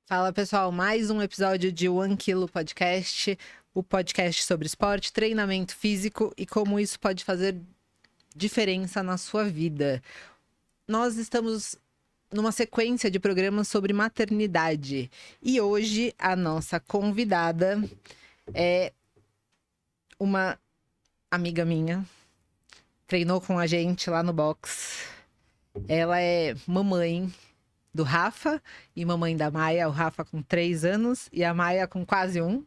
Fala, pessoal, mais um episódio de One Kilo Podcast, o podcast sobre esporte, treinamento físico e como isso pode fazer diferença na sua vida. Nós estamos numa sequência de programas sobre maternidade e hoje a nossa convidada é uma amiga minha, treinou com a gente lá no box. Ela é mamãe do Rafa e mamãe da Maia, o Rafa com 3 anos e a Maia com quase 1.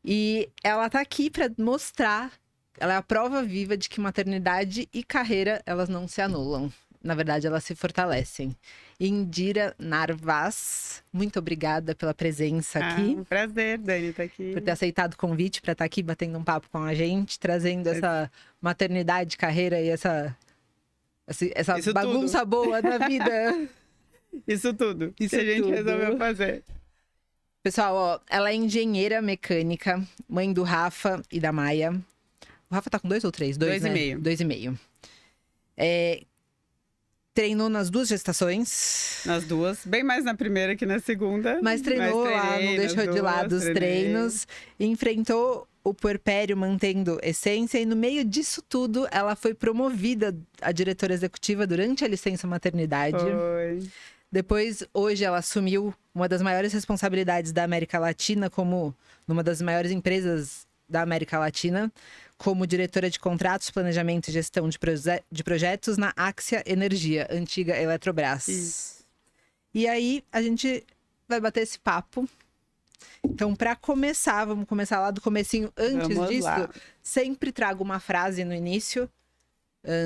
E ela tá aqui para mostrar, ela é a prova viva de que maternidade e carreira, elas não se anulam. Na verdade, elas se fortalecem. Indira Narvaz, muito obrigada pela presença aqui. Um prazer, Dani, estar aqui. Por ter aceitado o convite para estar aqui batendo um papo com a gente, trazendo essa maternidade, carreira e essa bagunça boa da vida. Isso tudo. Isso que a gente resolveu fazer. Pessoal, ó, ela é engenheira mecânica, mãe do Rafa e da Maia. O Rafa tá com 2 ou 3? 2, né? 2,5. 2,5. Treinou nas 2 gestações. Nas 2. Bem mais na primeira que na segunda. Mas treinou lá, não deixou de lado os treinos. E enfrentou o puerpério mantendo essência. E no meio disso tudo, ela foi promovida a diretora executiva durante a licença maternidade. Foi. Depois, hoje, ela assumiu uma das maiores responsabilidades da América Latina, como numa das maiores empresas da América Latina, como diretora de contratos, planejamento e gestão de projetos na Axia Energia, antiga Eletrobras. Isso. E aí, a gente vai bater esse papo. Então, para começar, vamos começar lá do comecinho. Antes disso, sempre trago uma frase no início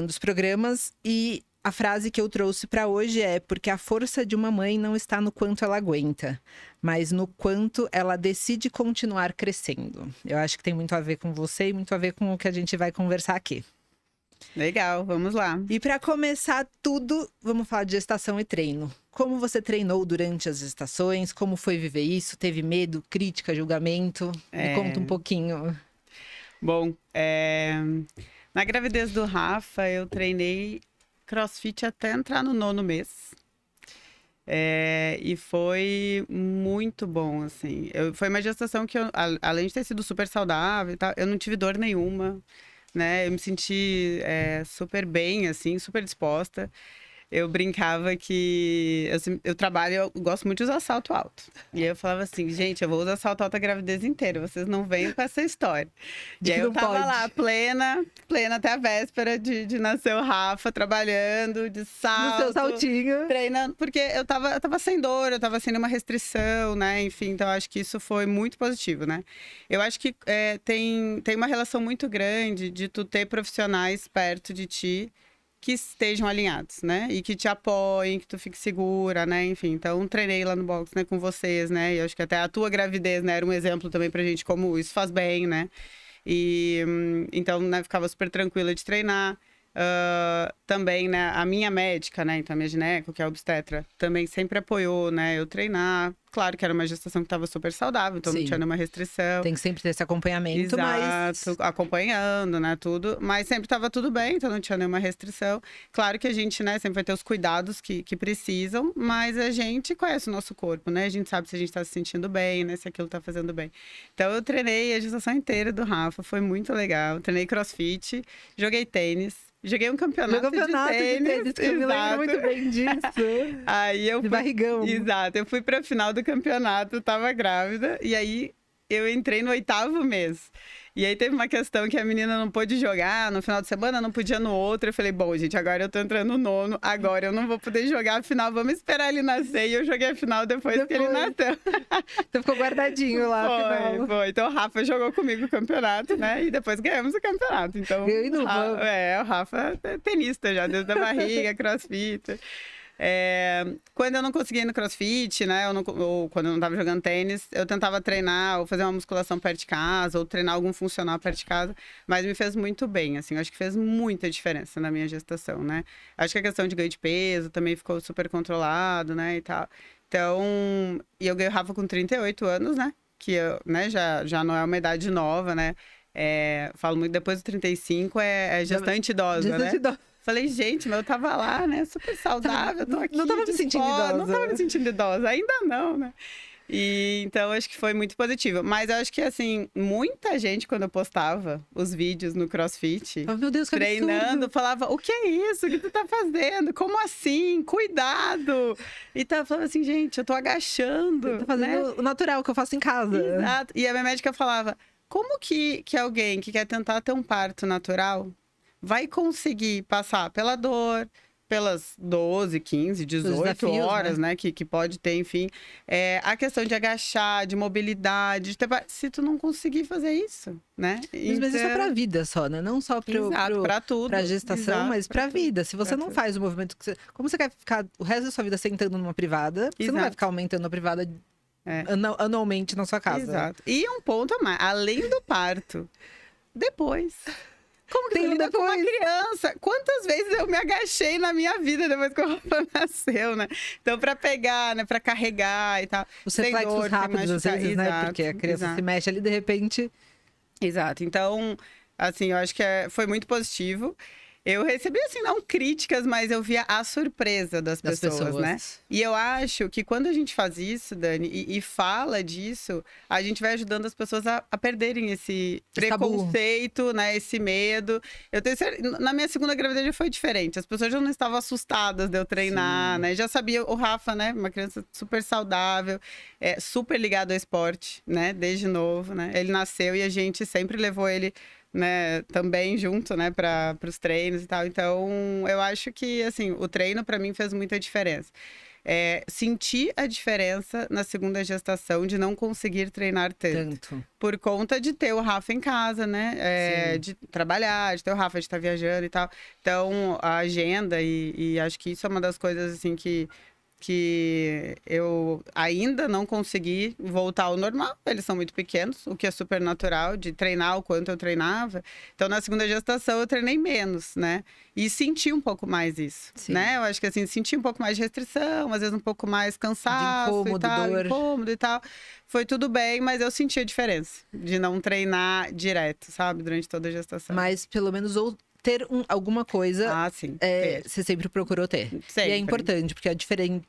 dos programas. E a frase que eu trouxe para hoje é: porque a força de uma mãe não está no quanto ela aguenta, mas no quanto ela decide continuar crescendo. Eu acho que tem muito a ver com você e muito a ver com o que a gente vai conversar aqui. Legal, vamos lá. E para começar tudo, vamos falar de gestação e treino. Como você treinou durante as gestações? Como foi viver isso? Teve medo, crítica, julgamento? Me conta um pouquinho. Bom, na gravidez do Rafa, eu treinei CrossFit até entrar no 9º mês. E foi muito bom, assim. Foi uma gestação que, além de ter sido super saudável e tal, eu não tive dor nenhuma, né? Eu me senti super bem, assim, super disposta. Eu brincava que eu gosto muito de usar salto alto. E aí eu falava assim, gente, eu vou usar salto alto a gravidez inteira, vocês não venham com essa história. E aí eu tava lá, plena até a véspera de nascer o Rafa, trabalhando de salto. No seu saltinho. Treinando, porque eu tava sem dor, eu tava sem nenhuma restrição, né? Enfim, então eu acho que isso foi muito positivo, né? Eu acho que tem uma relação muito grande de tu ter profissionais perto de ti que estejam alinhados, né? E que te apoiem, que tu fique segura, né? Enfim, então treinei lá no box, né, com vocês, né? E eu acho que até a tua gravidez, né, era um exemplo também pra gente como isso faz bem, né? E então, né, ficava super tranquila de treinar. Também, né, a minha médica, né, então a minha gineco, que é a obstetra, também sempre apoiou, né, eu treinar. Claro que era uma gestação que estava super saudável, então não tinha nenhuma restrição. Tem que sempre ter esse acompanhamento, Exato, acompanhando, né, tudo. Mas sempre estava tudo bem, então não tinha nenhuma restrição. Claro que a gente, né, sempre vai ter os cuidados que precisam, mas a gente conhece o nosso corpo, né? A gente sabe se a gente está se sentindo bem, né, se aquilo está fazendo bem. Então eu treinei a gestação inteira do Rafa, foi muito legal. Treinei CrossFit, joguei tênis. Joguei um campeonato de tênis, que eu me lembro muito bem disso. Aí eu de barrigão. Exato, eu fui pra final do campeonato, tava grávida, e aí eu entrei no 8º mês. E aí teve uma questão que a menina não pôde jogar no final de semana, não podia no outro. Eu falei, bom, gente, agora eu tô entrando no 9º, agora eu não vou poder jogar a final, vamos esperar ele nascer. E eu joguei a final depois que ele nasceu. Você ficou guardadinho lá, afinal. Foi. Então o Rafa jogou comigo o campeonato, né? E depois ganhamos o campeonato. Então, o Rafa é tenista já, desde a barriga, CrossFit. Quando eu não conseguia ir no CrossFit, né, ou quando eu não tava jogando tênis, eu tentava treinar ou fazer uma musculação perto de casa, ou treinar algum funcional perto de casa, mas me fez muito bem, assim, eu acho que fez muita diferença na minha gestação, né. Acho que a questão de ganho de peso também ficou super controlado, né, e tal. Então, e eu ganhei o Rafa com 38 anos, né, que eu, né, já não é uma idade nova, né. Falo muito, depois dos 35 é gestante idosa, né? Falei, gente, mas eu tava lá, né? Super saudável, tô aqui. Não tava me sentindo idosa. Não tava me sentindo idosa, ainda não, né? E então acho que foi muito positivo. Mas eu acho que assim, muita gente, quando eu postava os vídeos no CrossFit, Oh, meu Deus, que treinando, absurdo. falava: o que é isso? O que tu tá fazendo? Como assim? Cuidado! E tava falando assim, gente, eu tô agachando. Eu tô fazendo né? o natural que eu faço em casa. Exato. E a minha médica falava: como que alguém que quer tentar ter um parto natural vai conseguir passar pela dor, pelas 12, 15, 18 desafios, horas, né? Que pode ter, enfim. A questão de agachar, de mobilidade, de ter... se tu não conseguir fazer isso, né? Mas isso é pra vida só, né? Não só Exato, pra tudo. pra gestação, Exato, mas pra vida. Se você pra não tudo. faz o movimento que você... Como você quer ficar o resto da sua vida sentando numa privada, você não vai Exato. ficar aumentando a privada anualmente na sua casa. Exato. E um ponto a mais, além do parto, depois. Como que Tem tu lida com uma depois. criança? Quantas vezes eu me agachei na minha vida depois que o Rafa nasceu, né? Então, pra pegar, né? Pra carregar e tal. Os Sem reflexos dor, sem rápidos, às machucar. vezes, né? Exato, Porque a criança exato. se mexe ali, de repente... Exato. Então, assim, eu acho que foi muito positivo. Eu recebi, assim, não críticas, mas eu via a surpresa das pessoas, né? E eu acho que quando a gente faz isso, Dani, e fala disso, a gente vai ajudando as pessoas a perderem esse preconceito, né? Esse medo. Eu tenho certeza, na minha segunda gravidez já foi diferente. As pessoas já não estavam assustadas de eu treinar, né? Já sabia, o Rafa, né? Uma criança super saudável, super ligado ao esporte, né? Desde novo, né? Ele nasceu e a gente sempre levou ele... né, também junto, né, para os treinos e tal. Então, eu acho que, assim, o treino para mim fez muita diferença. Senti a diferença na segunda gestação de não conseguir treinar tanto. Por conta de ter o Rafa em casa, né, de trabalhar, de ter o Rafa, de estar viajando e tal. Então, a agenda e acho que isso é uma das coisas, assim, que eu ainda não consegui voltar ao normal. Eles são muito pequenos, o que é super natural, de treinar o quanto eu treinava. Então, na segunda gestação, eu treinei menos, né? E senti um pouco mais isso, né? Eu acho que, assim, senti um pouco mais de restrição, às vezes um pouco mais cansaço incômodo, e tal, dor. incômodo e tal. Foi tudo bem, mas eu senti a diferença de não treinar direto, sabe? Durante toda a gestação. Mas, pelo menos, ter alguma coisa, sim, você sempre procurou ter. Sempre. E é importante, porque é diferente.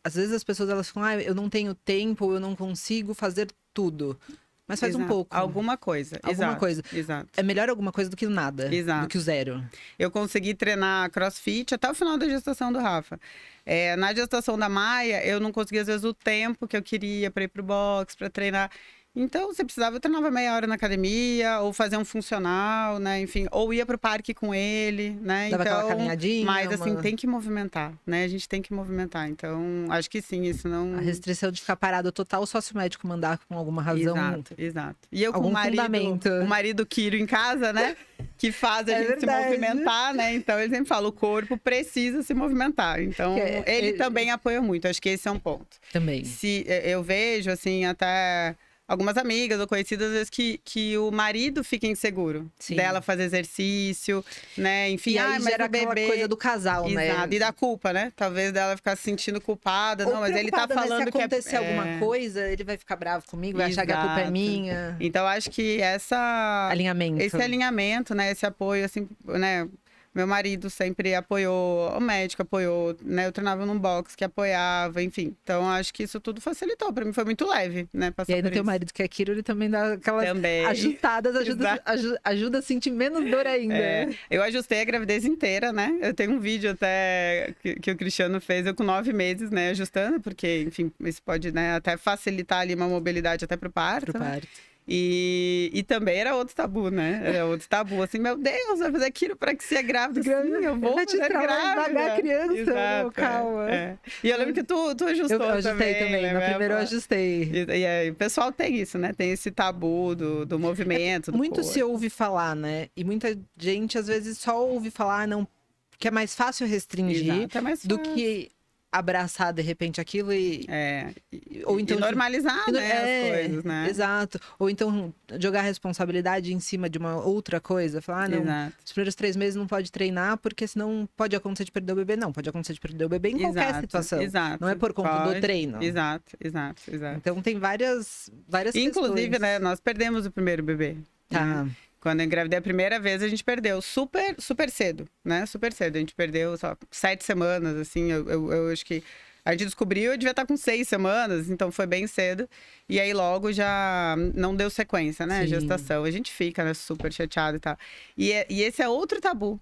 Às vezes as pessoas elas falam, eu não tenho tempo, ou eu não consigo fazer tudo. Mas faz um pouco. Alguma coisa. Alguma coisa. Exato. É melhor alguma coisa do que nada. Exato. Do que o zero. Eu consegui treinar CrossFit até o final da gestação do Rafa. Na gestação da Maia, eu não conseguia, às vezes, o tempo que eu queria para ir pro box, para treinar. Então, você precisava, eu treinava meia hora na academia, ou fazer um funcional, né? Enfim, ou ia pro parque com ele, né? Dava aquela caminhadinha. Mas, assim, tem que movimentar, né? A gente tem que movimentar. Então, acho que sim, isso não... A restrição de ficar parado total, só se o médico mandar com alguma razão. Exato. E eu com o marido Kiro em casa, né? Que faz a gente se movimentar, né? Então, ele sempre fala, o corpo precisa se movimentar. Então, ele também apoia muito. Acho que esse é um ponto. Também. Se eu vejo, assim, até... algumas amigas ou conhecidas, às vezes, que o marido fica inseguro dela fazer exercício, né? Enfim, e aí mas gera o bebê... aquela coisa do casal, né? Exato. E da culpa, né? Talvez dela ficar se sentindo culpada. Ou não, mas ele tá falando que se acontecer alguma coisa, ele vai ficar bravo comigo, vai achar que a culpa é minha. Então, acho que esse alinhamento, né? Esse apoio, assim, né? Meu marido sempre apoiou, o médico apoiou, né? Eu treinava num box que apoiava, enfim. Então, acho que isso tudo facilitou. Pra mim foi muito leve, né? E aí, no teu marido que é Kiro, ele também dá aquelas ajustadas, ajuda a sentir menos dor ainda. Eu ajustei a gravidez inteira, né? Eu tenho um vídeo até que o Cristiano fez, eu com 9 meses, né? Ajustando, porque, enfim, isso pode, né? Até facilitar ali uma mobilidade até pro parto. Né? E também era outro tabu, né? Era outro tabu, assim, meu Deus, vai fazer aquilo pra que você é grávida. Sim, eu vou fazer grávida. A criança, exato, calma. E eu lembro que tu ajustou eu ajustei também, né? Na primeira eu ajustei. E aí, o pessoal tem isso, né? Tem esse tabu do movimento, do muito corpo. se ouve falar, né? E muita gente, às vezes, só ouve falar, não, que é mais fácil restringir do que abraçar de repente aquilo ou então normalizar, né, as coisas, né? Exato. Ou então jogar a responsabilidade em cima de uma outra coisa, falar, não, os primeiros 3 meses não pode treinar porque senão pode acontecer de perder o bebê. Não, pode acontecer de perder o bebê em qualquer situação. Não é por conta do treino. Exato. Então tem várias inclusive, questões. né, nós perdemos o primeiro bebê. Tá. Quando eu engravidei a primeira vez, a gente perdeu super, super cedo, né? Super cedo. A gente perdeu, sei lá, 7 semanas, assim. Eu acho que a gente descobriu, eu devia estar com 6 semanas, então foi bem cedo. E aí logo já não deu sequência, né? A Sim. gestação. A gente fica, né, super chateado e tal. E esse é outro tabu.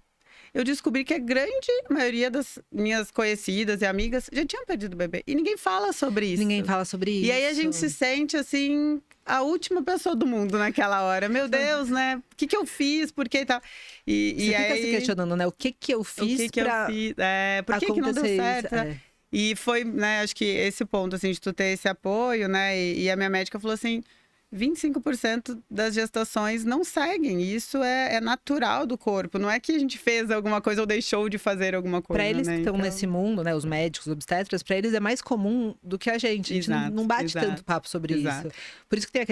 Eu descobri que a grande maioria das minhas conhecidas e amigas já tinham perdido o bebê. E ninguém fala sobre isso. Ninguém fala sobre isso. E aí a gente se sente, assim, a última pessoa do mundo naquela hora. Meu Deus, né? O que eu fiz? Por que e tal? Você fica aí, se questionando, né? O que eu fiz o que pra eu fiz? Por que não deu acontecer certo? isso? Né? E foi, né, acho que esse ponto, assim, de tu ter esse apoio, né? E a minha médica falou assim, 25% das gestações não seguem. Isso é natural do corpo. Não é que a gente fez alguma coisa ou deixou de fazer alguma coisa, Pra eles né? que estão nesse mundo, né? Os médicos, os obstetras, pra eles é mais comum do que a gente. A gente Exato, não bate exato, tanto papo sobre exato. isso. Por isso que tem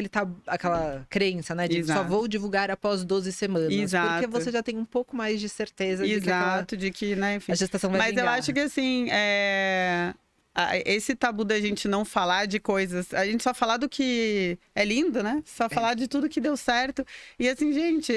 aquela crença, né? De só Exato. vou divulgar após 12 semanas. Porque Exato. você já tem um pouco mais de certeza de que Exato, de que, né, enfim. a gestação vai Mas eu vingar. acho que, assim, esse tabu da gente não falar de coisas, a gente só falar do que é lindo, né? Só falar de tudo que deu certo. E assim, gente,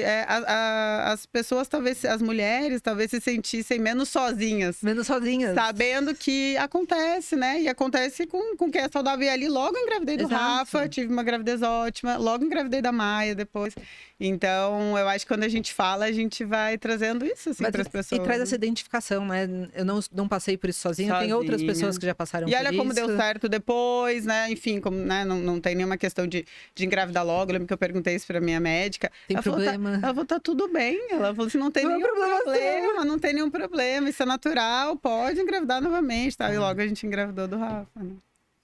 as pessoas, talvez, as mulheres, talvez se sentissem menos sozinhas. Menos sozinhas. Sabendo que acontece, né? E acontece com quem é saudável. E ali logo engravidei do Exato. Rafa, tive uma gravidez ótima, logo engravidei da Maia depois. Então, eu acho que quando a gente fala, a gente vai trazendo isso, assim, para as pessoas. E traz essa identificação, né? Eu não passei por isso sozinha. Tem outras pessoas que já passaram por E isso. olha como deu certo depois, né? Enfim, como, né? Não tem nenhuma questão de engravidar logo. Eu lembro que eu perguntei isso pra minha médica. Tem ela problema. Falou, ela falou, tá tudo bem. Ela falou assim, não tem Não é nenhum problema problema, não tem nenhum problema. Isso é natural, pode engravidar novamente, tá? E logo a gente engravidou do Rafa, né?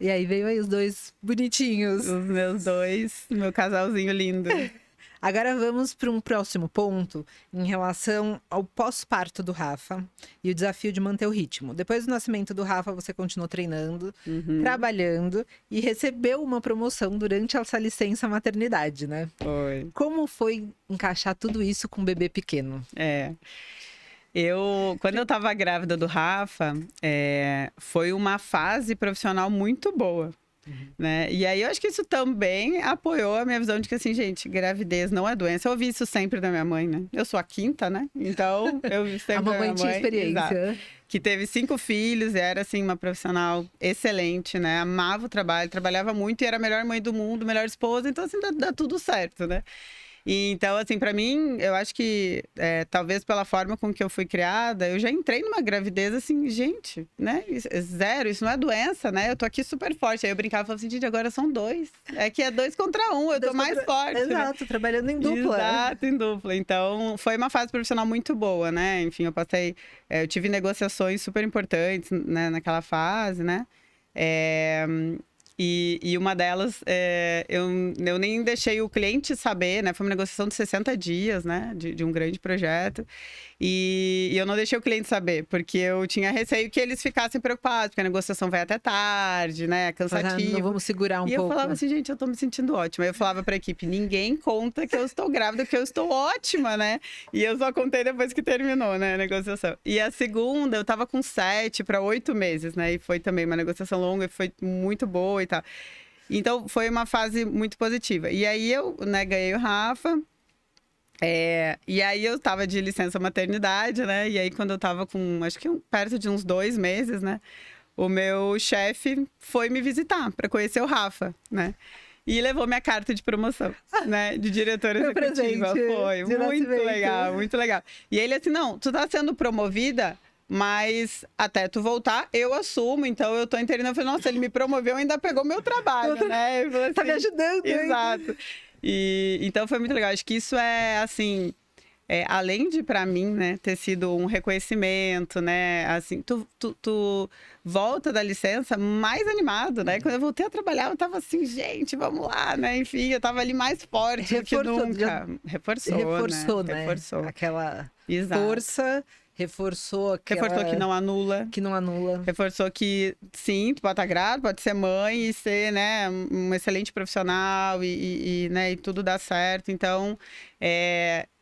E aí veio aí os dois bonitinhos. Os meus dois, meu casalzinho lindo. Agora vamos para um próximo ponto em relação ao pós-parto do Rafa e o desafio de manter o ritmo. Depois do nascimento do Rafa, você continuou treinando, trabalhando e recebeu uma promoção durante essa licença maternidade, né? Foi. Como foi encaixar tudo isso com um bebê pequeno? Quando eu tava grávida do Rafa, foi uma fase profissional muito boa. Né? E aí eu acho que isso também apoiou a minha visão de que, assim, gente, gravidez não é doença. Eu ouvi isso sempre da minha mãe, né? Eu sou a quinta, né? Então, eu vi sempre A da mamãe minha tinha mãe, experiência. exato, que teve 5 filhos e era, assim, uma profissional excelente, né? Amava o trabalho, trabalhava muito e era a melhor mãe do mundo, melhor esposa. Então, assim, dá tudo certo, né? E, então, assim, pra mim, eu acho que talvez pela forma com que eu fui criada, eu já entrei numa gravidez assim, gente, né? Zero, isso não é doença, né? Eu tô aqui super forte. Aí eu brincava e falava assim, gente, agora são 2. É que é 2 contra 1, eu tô mais forte. Exato, né? Trabalhando em dupla. Exato, em dupla. Então, foi uma fase profissional muito boa, né? Enfim, eu tive negociações super importantes, né, naquela fase, né? E uma delas, eu nem deixei o cliente saber, né? Foi uma negociação de 60 dias, né? De um grande projeto. E eu não deixei o cliente saber, porque eu tinha receio que eles ficassem preocupados, porque a negociação vai até tarde, né? Cansativo. Não vamos segurar um pouco. E eu falava assim, gente, eu tô me sentindo ótima. Aí eu falava pra equipe, ninguém conta que eu estou grávida, porque eu estou ótima, né? E eu só contei depois que terminou, né, a negociação. E a segunda, eu tava com 7 para 8 meses, né? E foi também uma negociação longa, e foi muito boa e tal. Então, foi uma fase muito positiva. E aí, eu, né, ganhei o Rafa. E aí, eu tava de licença maternidade, né? E aí, quando eu tava com, acho que perto de uns 2 meses, né? O meu chefe foi me visitar para conhecer o Rafa, né? E levou minha carta de promoção, né? De diretora executiva. Foi muito legal, muito legal. E ele assim, não, tu tá sendo promovida, mas até tu voltar, eu assumo. Então, eu tô inteirinha. Eu falei, nossa, ele me promoveu e ainda pegou meu trabalho, né? Eu falei, assim, tá me ajudando, hein? Exato. E, então, foi muito legal. Acho que isso é, assim... além de, pra mim, né, ter sido um reconhecimento, né, assim, tu volta da licença mais animado, né? Quando eu voltei a trabalhar, eu tava assim, gente, vamos lá, né? Enfim, eu tava ali mais forte do que nunca. Reforçou, né? Reforçou. Aquela Exato. Força, reforçou que não anula. Que não anula. Reforçou que, sim, tu pode estar grávida, pode ser mãe e ser, né, um excelente profissional né, e tudo dá certo. Então,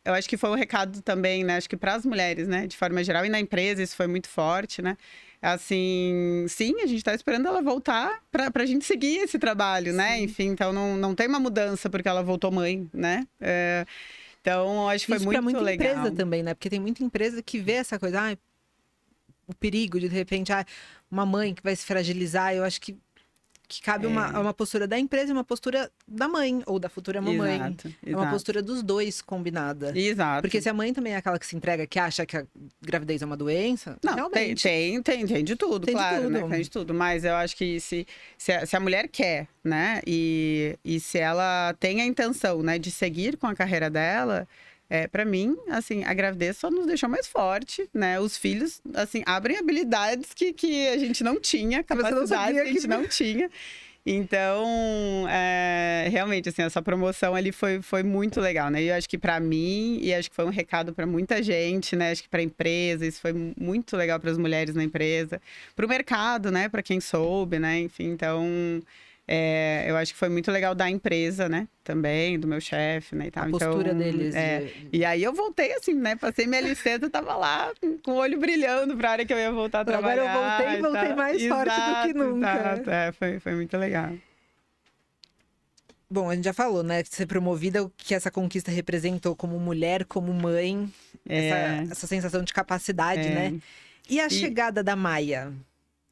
eu acho que foi um recado também, né? Acho que para as mulheres, né? De forma geral, e na empresa isso foi muito forte, né? Assim, sim, a gente está esperando ela voltar para a gente seguir esse trabalho, né? Enfim, então não tem uma mudança porque ela voltou mãe, né? Então, acho que foi Isso pra muito muita legal. empresa também, né? Porque tem muita empresa que vê essa coisa, o perigo de repente, uma mãe que vai se fragilizar. Eu acho que cabe uma postura da empresa e uma postura da mãe, ou da futura mamãe. Exato, É uma postura dos dois combinada. Exato. Porque se a mãe também é aquela que se entrega, que acha que a gravidez é uma doença, Não, realmente... tem de tudo, Tem de claro, né? tudo. Tem de tudo. Mas eu acho que se a mulher quer, né? E se ela tem a intenção, né, de seguir com a carreira dela, para mim, assim, a gravidez só nos deixou mais forte, né? Os filhos, assim, abrem habilidades que a gente não tinha, capacidades que a gente não tinha. Então, realmente, assim, essa promoção ali foi muito legal, né? E eu acho que para mim, e acho que foi um recado para muita gente, né? Acho que para a empresa, isso foi muito legal para as mulheres na empresa, para o mercado, né? Para quem soube, né? Enfim, então, eu acho que foi muito legal da empresa, né? Também, do meu chefe, né? E tal. A postura então, deles. E aí eu voltei, assim, né? Passei minha licença, tava lá com o olho brilhando para a hora que eu ia voltar a trabalhar. Agora eu voltei mais forte do que nunca. Exato, foi muito legal. Bom, a gente já falou, né? Ser promovida, o que essa conquista representou como mulher, como mãe. Essa sensação de capacidade, né? E a chegada da Maia?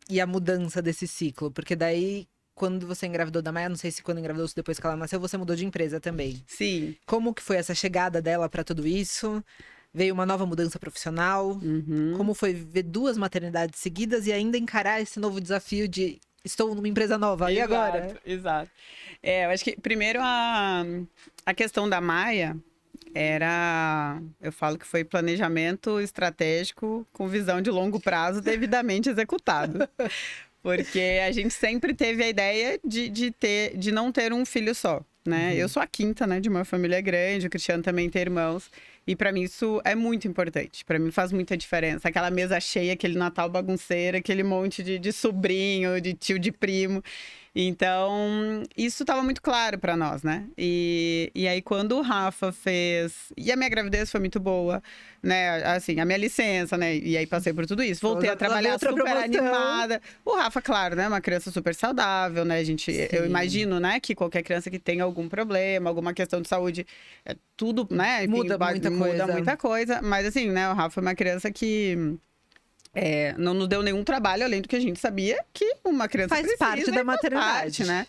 E a mudança desse ciclo? Porque daí, quando você engravidou da Maia, não sei se quando engravidou ou se depois que ela nasceu, você mudou de empresa também. Sim. Como que foi essa chegada dela para tudo isso? Veio uma nova mudança profissional? Uhum. Como foi ver 2 maternidades seguidas e ainda encarar esse novo desafio de estou numa empresa nova, e agora? Exato. Eu acho que primeiro a questão da Maia eu falo que foi planejamento estratégico com visão de longo prazo devidamente executado. Porque a gente sempre teve a ideia de não ter um filho só, né? Uhum. Eu sou a quinta, né, de uma família grande, o Cristiano também tem irmãos. E para mim isso é muito importante, para mim faz muita diferença. Aquela mesa cheia, aquele Natal bagunceiro, aquele monte de sobrinho, de tio, de primo. Então, isso estava muito claro para nós, né? E aí, quando o Rafa fez... E a minha gravidez foi muito boa, né? Assim, a minha licença, né? E aí, passei por tudo isso. Voltei a trabalhar super animada. O Rafa, claro, né? Uma criança super saudável, né? Eu imagino, né? Que qualquer criança que tenha algum problema, alguma questão de saúde, tudo, né? Enfim, muda muita coisa. Mas, assim, né? O Rafa é uma criança que... não nos deu nenhum trabalho, além do que a gente sabia que uma criança faz parte da maternidade, né?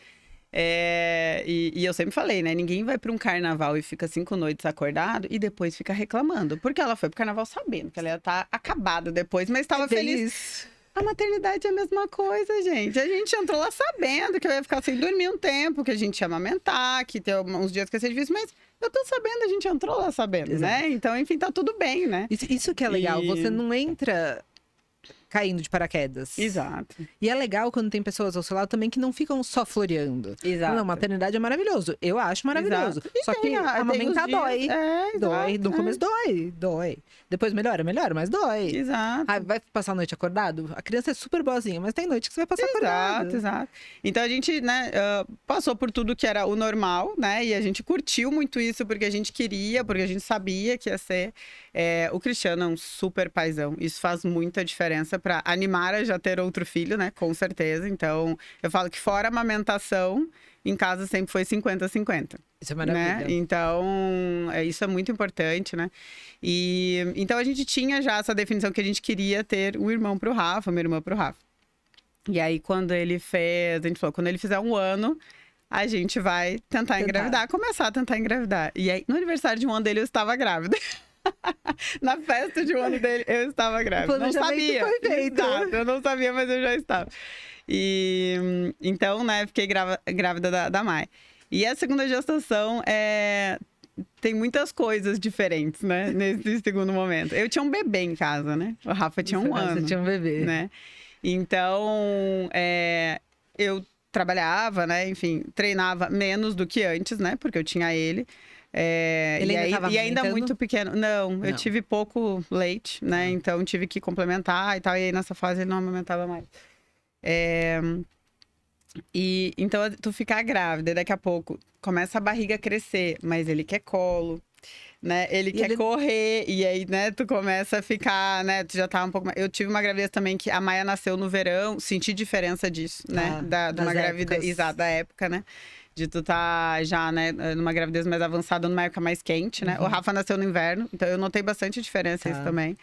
E eu sempre falei, né? Ninguém vai para um carnaval e fica 5 noites acordado e depois fica reclamando. Porque ela foi pro carnaval sabendo que ela ia estar acabada depois, mas estava feliz. A maternidade é a mesma coisa, gente. A gente entrou lá sabendo que eu ia ficar sem dormir um tempo, que a gente ia amamentar, que tem uns dias que ia ser difícil, mas eu tô sabendo, a gente entrou lá sabendo, Exato. né? Então, enfim, tá tudo bem, né? Isso que é legal, você não entra caindo de paraquedas. Exato. E é legal quando tem pessoas ao seu lado também que não ficam só floreando. Exato. Não, maternidade é maravilhoso. Eu acho maravilhoso. Só que amamentar dói. Dói. No começo dói. Depois melhora, mas dói. Exato. Vai passar a noite acordado? A criança é super boazinha, mas tem noite que você vai passar acordado. Exato. Então a gente, né, passou por tudo que era o normal, né? E a gente curtiu muito isso porque a gente queria, porque a gente sabia que ia ser. O Cristiano é um super paizão. Isso faz muita diferença para animar a já ter outro filho, né? Com certeza. Então, eu falo que fora a amamentação, em casa sempre foi 50-50. Isso é maravilha. Né? Então, isso é muito importante, né? E então a gente tinha já essa definição que a gente queria ter um irmão pro Rafa, uma irmã pro Rafa. E aí, quando ele fez, a gente falou, quando ele fizer 1 ano, a gente vai tentar engravidar, começar a tentar engravidar. E aí, no aniversário de 1 ano dele, eu estava grávida. Na festa de 1 ano dele, eu estava grávida. Não sabia. Foi feito. Exato, eu não sabia, mas eu já estava. E então, né, fiquei grávida da Mai. E a segunda gestação tem muitas coisas diferentes, né, nesse segundo momento. Eu tinha um bebê em casa, né? O Rafa tinha 1 ano. Você tinha um bebê. Né? Então, eu trabalhava, né? Enfim, treinava menos do que antes, né? Porque eu tinha ele. Ele ainda muito pequeno. Não, eu tive pouco leite, né? Então tive que complementar e tal. E aí nessa fase ele não amamentava mais. E então tu ficar grávida e daqui a pouco começa a barriga a crescer, mas ele quer colo, né? Ele quer correr e aí, né, tu começa a ficar, né, tu já tá um pouco mais... Eu tive uma gravidez também que a Maia nasceu no verão, senti diferença disso, né? De uma gravidez, exato, da época, né? de tu tá já, né, numa gravidez mais avançada, numa época mais quente, né? O Rafa nasceu no inverno, então eu notei bastante diferença isso também.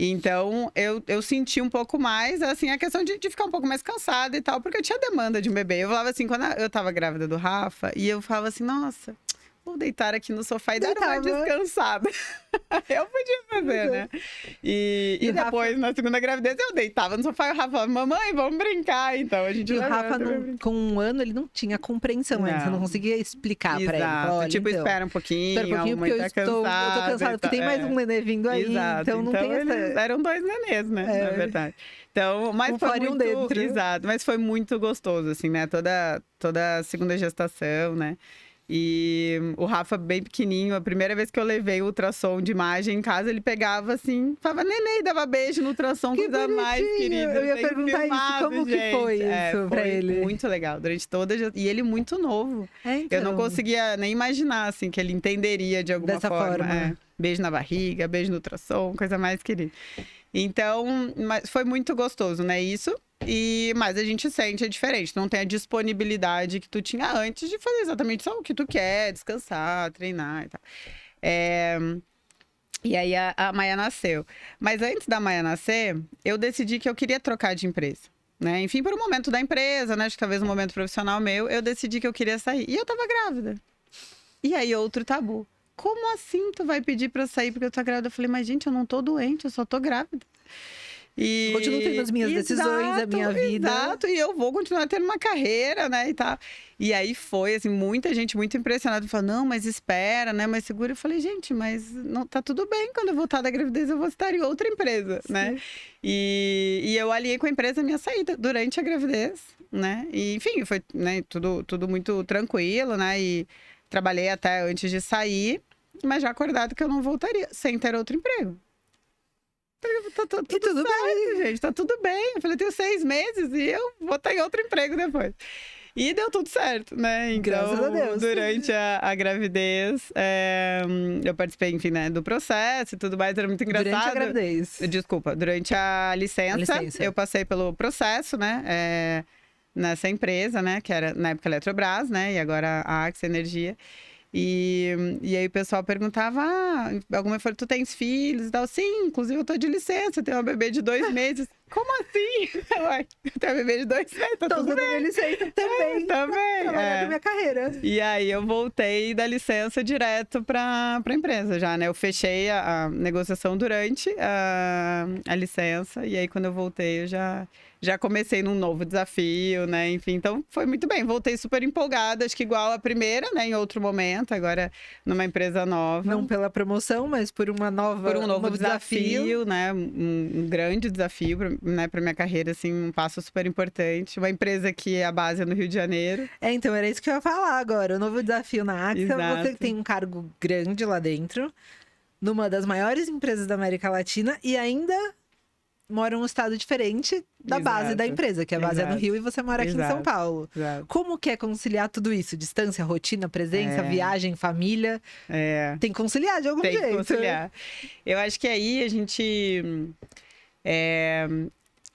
Então, eu senti um pouco mais, assim, a questão de ficar um pouco mais cansada e tal, porque eu tinha demanda de um bebê. Eu falava assim, quando eu tava grávida do Rafa, e eu falava assim, nossa, vou deitar aqui no sofá e dar uma descansada. Eu podia fazer, né? E depois, na segunda gravidez, eu deitava no sofá e o Rafa falava, mamãe, vamos brincar. Então, a gente... E o Rafa, com 1 ano, ele não tinha compreensão ainda. Você não conseguia explicar pra ele. Olha, tipo, então, espera um pouquinho, porque eu tô cansada, porque tem mais um nenê vindo aí. Então, não tem essa... Eram 2 nenês, né? Na verdade. Então, mas foi muito... dentro. Exato, mas foi muito gostoso, assim, né? Toda a segunda gestação, né? E o Rafa, bem pequenininho, a primeira vez que eu levei o ultrassom de imagem em casa, ele pegava assim, falava neném, dava beijo no ultrassom, coisa mais querida. Eu ia perguntar isso, como que foi isso pra ele? Muito legal, durante toda... E ele muito novo. Então. Eu não conseguia nem imaginar, assim, que ele entenderia de alguma forma. Beijo na barriga, beijo no ultrassom, coisa mais querida. Então, mas foi muito gostoso, né, isso. Mas a gente sente, é diferente. Não tem a disponibilidade que tu tinha antes de fazer exatamente só o que tu quer, descansar, treinar e tal. E aí a Maia nasceu. Mas antes da Maia nascer, eu decidi que eu queria trocar de empresa. Né? Enfim, por um momento da empresa, né? Acho que talvez um momento profissional meu, eu decidi que eu queria sair. E eu tava grávida. E aí, outro tabu. Como assim tu vai pedir pra eu sair porque eu tô grávida? Eu falei, mas gente, eu não tô doente, eu só tô grávida. E... continuo tendo as minhas decisões, a minha vida. Exato, e eu vou continuar tendo uma carreira, né, e tal. E aí foi, assim, muita gente muito impressionada. Falou, não, mas espera, né, mas segura. Eu falei, gente, mas não, tá tudo bem. Quando eu voltar da gravidez, eu vou estar em outra empresa, Sim. né. E eu alinhei com a empresa a minha saída durante a gravidez, né. E, enfim, foi, né, tudo muito tranquilo, né, e trabalhei até antes de sair, mas já acordado que eu não voltaria, sem ter outro emprego. Tá tudo bem, gente, tá tudo bem. Eu falei, eu tenho 6 meses e eu vou estar em outro emprego depois. E deu tudo certo, né? Então, graças a Deus. Durante a gravidez, eu participei, enfim, né, do processo e tudo mais, era muito engraçado. Durante a gravidez. Desculpa, durante a licença, eu passei pelo processo, né, nessa empresa, né, que era, na época, Eletrobras, né, e agora a Axia Energia. E aí o pessoal perguntava, alguma falou, tu tens filhos e tal? Sim, inclusive eu tô de licença, eu tenho uma bebê de 2 meses. Como assim? Eu tenho uma bebê de 2 meses, tá tudo bem. Licença também. Também. Trabalhar na minha carreira. E aí eu voltei da licença direto pra empresa já, né? Eu fechei a negociação durante a licença e aí quando eu voltei eu já comecei num novo desafio, né? Enfim, então foi muito bem. Voltei super empolgada, acho que igual a primeira, né? Em outro momento, agora numa empresa nova. Não pela promoção, mas por uma nova... Por um novo desafio, né? Um grande desafio, né? Pra minha carreira, assim, um passo super importante. Uma empresa que a base é no Rio de Janeiro. Então era isso que eu ia falar agora. O novo desafio na Axia, você tem um cargo grande lá dentro, numa das maiores empresas da América Latina e ainda... mora em um estado diferente da base da empresa, que a base é no Rio e você mora aqui em São Paulo. Como que é conciliar tudo isso? Distância, rotina, presença, viagem, família? Tem que conciliar de algum jeito. Tem que conciliar. Eu acho que aí a gente...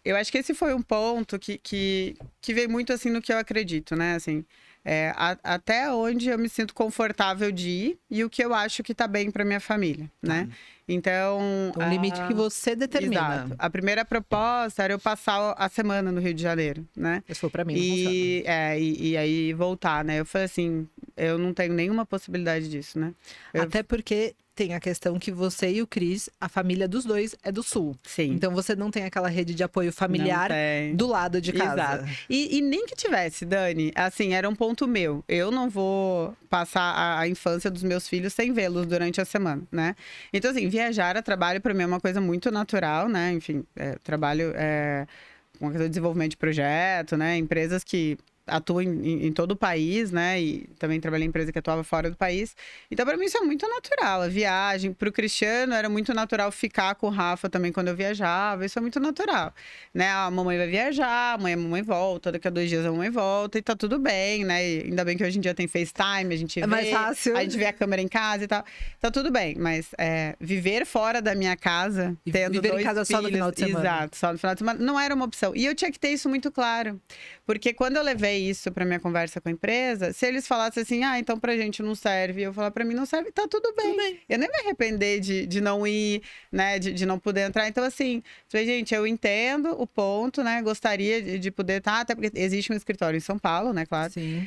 eu acho que esse foi um ponto que veio muito assim no que eu acredito, né? Assim, até onde eu me sinto confortável de ir e o que eu acho que tá bem pra minha família, né? Então... um limite que você determina. Exato. A primeira proposta era eu passar a semana no Rio de Janeiro, né? Isso foi pra mim, e aí voltar, né? Eu falei assim, eu não tenho nenhuma possibilidade disso, né? Até porque tem a questão que você e o Cris, a família dos dois é do Sul. Sim. Então você não tem aquela rede de apoio familiar do lado de casa. Exato. E nem que tivesse, Dani, assim, era um ponto meu. Eu não vou passar a infância dos meus filhos sem vê-los durante a semana, né? Então, assim, viajar a trabalho para mim é uma coisa muito natural, né? Enfim, trabalho com a questão de desenvolvimento de projeto, né? Empresas que atuo em todo o país, né? E também trabalhei em empresa que atuava fora do país. Então, para mim, isso é muito natural. A viagem. Para o Cristiano, era muito natural ficar com o Rafa também quando eu viajava. Isso é muito natural. Né? A mamãe vai viajar, amanhã a mamãe volta, daqui a 2 dias a mamãe volta e tá tudo bem, né? E ainda bem que hoje em dia tem FaceTime, a gente vê. Mais fácil. A gente vê a câmera em casa e tal. Tá tudo bem, mas viver fora da minha casa, tendo viver 2 em casa filhos, só no final de semana. Exato, só no final de semana, não era uma opção. E eu tinha que ter isso muito claro. Porque quando eu levei trazer isso pra minha conversa com a empresa, se eles falassem assim, então pra gente não serve, eu falar pra mim não serve, tá tudo bem. Tudo bem. Eu nem me arrepender de não ir, né, de não poder entrar. Então, assim, falei, gente, eu entendo o ponto, né, gostaria de poder estar, até porque existe um escritório em São Paulo, né, claro. Sim.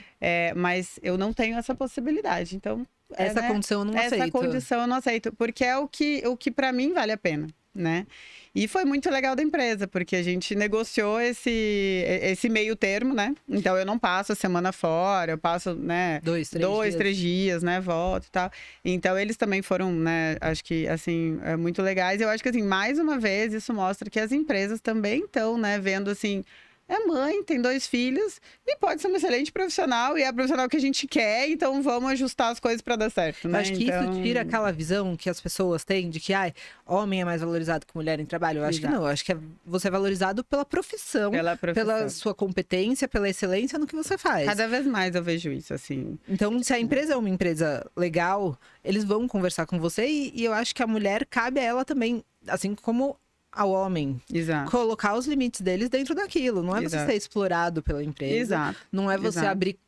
Mas eu não tenho essa possibilidade, então... Essa condição eu não aceito. Essa condição eu não aceito, porque é o que para mim vale a pena, né? E foi muito legal da empresa, porque a gente negociou esse meio termo, né? Então eu não passo a semana fora, eu passo, né? 2, 3 dias, né? Volto e tal. Então eles também foram, né? Acho que, assim, muito legais. Eu acho que, assim, mais uma vez, isso mostra que as empresas também estão, né? Vendo, assim... É mãe, tem 2 filhos e pode ser uma excelente profissional e é a profissional que a gente quer, então vamos ajustar as coisas para dar certo, né? Eu acho que isso tira aquela visão que as pessoas têm de que homem é mais valorizado que mulher em trabalho. Eu acho que não, eu acho que você é valorizado pela profissão, pela sua competência, pela excelência no que você faz. Cada vez mais eu vejo isso, assim. Então, se a empresa é uma empresa legal, eles vão conversar com você e eu acho que a mulher cabe a ela também, assim como ao homem. Exato. Colocar os limites deles dentro daquilo. Não é você ser explorado pela empresa. Exato. Não é você abrir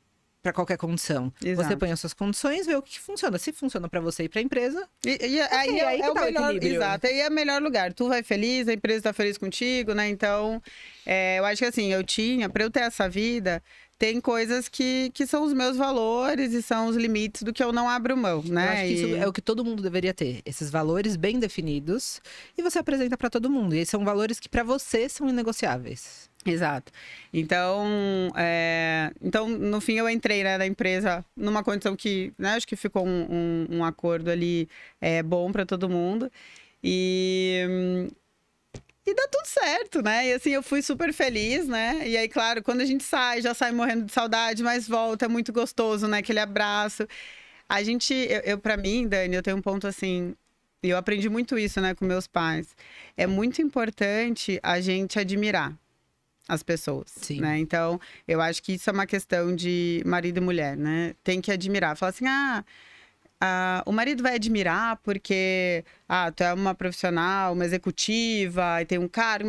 para qualquer condição. Exato. Você põe as suas condições, vê o que funciona. Se funciona para você e para a empresa, aí que o tá melhor, equilíbrio. exato. Aí é o melhor lugar. Tu vai feliz, a empresa tá feliz contigo, né? Então, eu acho que assim, para eu ter essa vida, tem coisas que são os meus valores e são os limites do que eu não abro mão, né? Eu acho que isso é o que todo mundo deveria ter. Esses valores bem definidos e você apresenta para todo mundo. E esses são valores que para você são inegociáveis. Exato. Então, no fim, eu entrei, né, na empresa numa condição que, né, acho que ficou um acordo ali bom para todo mundo. E dá tudo certo, né? E assim, eu fui super feliz, né? E aí, claro, quando a gente sai, já sai morrendo de saudade, mas volta, é muito gostoso, né? Aquele abraço. A gente, pra mim, Dani, eu tenho um ponto assim... E eu aprendi muito isso, né, com meus pais. É muito importante a gente admirar as pessoas, Sim. Né? Então, eu acho que isso é uma questão de marido e mulher, né? Tem que admirar. Falar assim, o marido vai admirar porque tu é uma profissional, uma executiva e tem um cargo.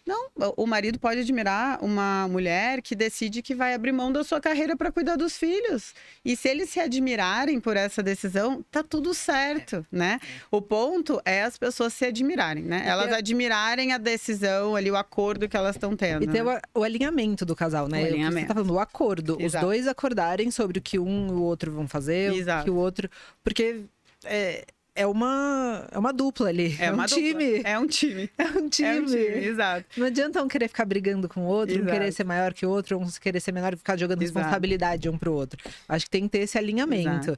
Não, o marido pode admirar uma mulher que decide que vai abrir mão da sua carreira para cuidar dos filhos. E se eles se admirarem por essa decisão, tá tudo certo, né? O ponto é as pessoas se admirarem, né? Elas admirarem a decisão ali, o acordo que elas estão tendo. E ter o alinhamento do casal, né? O alinhamento. Você tá falando, o acordo. Exato. Os dois acordarem sobre o que um e o outro vão fazer, Exato. o que o outro... Porque é uma dupla ali. É um time. É um time. É um time. Exato. Não adianta um querer ficar brigando com o outro, um querer ser maior que o outro, um querer ser menor e ficar jogando responsabilidade um pro outro. Acho que tem que ter esse alinhamento. Exato.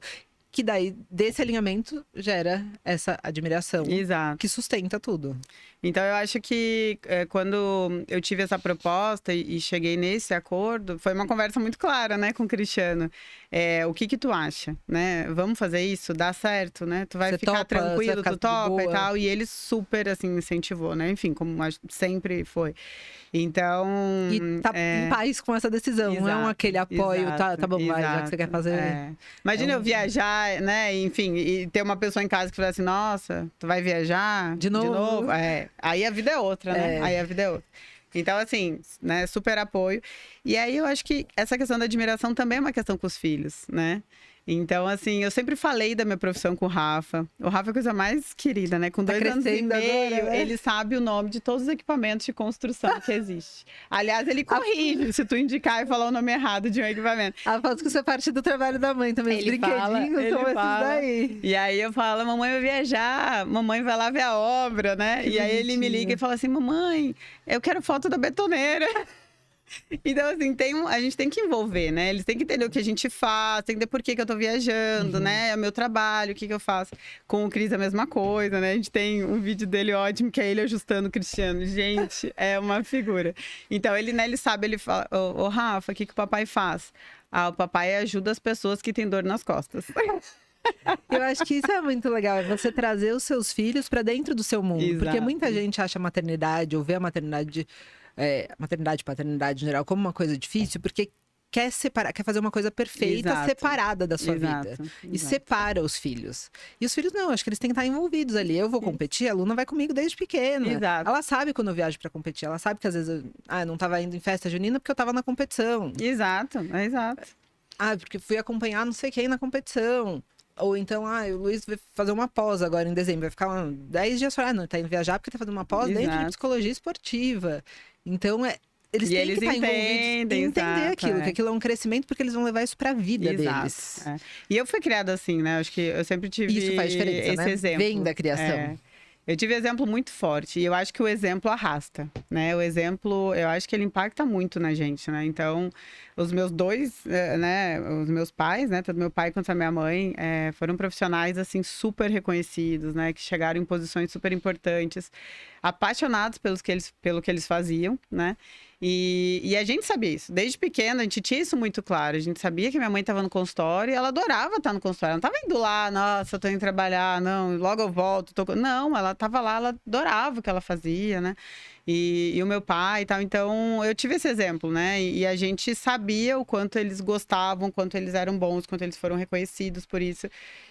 Que daí, desse alinhamento, gera essa admiração. Exato. Que sustenta tudo. Então, eu acho que quando eu tive essa proposta e cheguei nesse acordo, foi uma conversa muito clara, né, com o Cristiano. O que tu acha, né? Vamos fazer isso? Dá certo, né? Tu vai ficar tranquilo, tu topa e tal. E ele super, assim, incentivou, né? Enfim, como sempre foi. Então... E tá em paz com essa decisão, exato, não é aquele apoio, tá bom, vai, já que você quer fazer. Imagina eu viajar, né? Enfim, e ter uma pessoa em casa que fala assim, nossa, tu vai viajar? De novo? Aí a vida é outra, né? Aí a vida é outra. Então, assim, né, super apoio. E aí eu acho que essa questão da admiração também é uma questão com os filhos, né? Então, assim, eu sempre falei da minha profissão com o Rafa. O Rafa é a coisa mais querida, né? Com 2 anos e meio, agora, né? Ele sabe o nome de todos os equipamentos de construção que existe. Aliás, ele corrige se tu indicar e falar o nome errado de um equipamento. Foto que isso é parte do trabalho da mãe também. Os brinquedinhos são esses daí. E aí eu falo, mamãe vai viajar, mamãe vai lá ver a obra, né? Que e aí ele me liga e fala assim, mamãe, eu quero foto da betoneira. Então, assim, a gente tem que envolver, né? Eles têm que entender o que a gente faz, tem que entender por que eu tô viajando, né? É o meu trabalho, o que eu faço. Com o Cris, a mesma coisa, né? A gente tem um vídeo dele ótimo, que é ele ajustando o Cristiano. Gente, é uma figura. Então, ele sabe, ele fala, ô Rafa, o que o papai faz? O papai ajuda as pessoas que têm dor nas costas. Eu acho que isso é muito legal, é você trazer os seus filhos para dentro do seu mundo. Exato. Porque muita gente acha a maternidade, ou vê a maternidade, paternidade em geral, como uma coisa difícil, porque quer separar, quer fazer uma coisa perfeita, Exato. separada da sua Exato, vida. E exato. separa os filhos. E os filhos não, acho que eles têm que estar envolvidos ali. Eu vou competir, a Luna vai comigo desde pequena. Exato. Ela sabe quando eu viajo pra competir, ela sabe que às vezes eu não tava indo em festa junina porque eu tava na competição. Exato. Porque fui acompanhar não sei quem na competição. Ou então, o Luiz vai fazer uma pós agora em dezembro. Vai ficar 10 dias fora. Não, tá indo viajar porque tá fazendo uma pós dentro de Exato. psicologia esportiva. Então, eles E têm eles que estar envolvidos entendem, e entender exato, aquilo. Que aquilo é um crescimento porque eles vão levar isso pra vida deles. É. E eu fui criada assim, né? Acho que eu sempre tive Isso faz diferença, esse né? exemplo. Vem da criação. Eu tive exemplo muito forte e eu acho que o exemplo arrasta, né? O exemplo, eu acho que ele impacta muito na gente, né? Então, os meus dois, né? Os meus pais, né? Tanto meu pai quanto a minha mãe, foram profissionais, assim, super reconhecidos, né? Que chegaram em posições super importantes, apaixonados pelo que eles faziam, né? E a gente sabia isso. Desde pequena, a gente tinha isso muito claro. A gente sabia que minha mãe estava no consultório e ela adorava estar no consultório. Ela não estava indo lá, nossa, eu tô indo trabalhar, não, logo eu volto. Não, ela estava lá, ela adorava o que ela fazia, né? E o meu pai e tal. Então, eu tive esse exemplo, né? E a gente sabia o quanto eles gostavam, quanto eles eram bons, quanto eles foram reconhecidos por isso.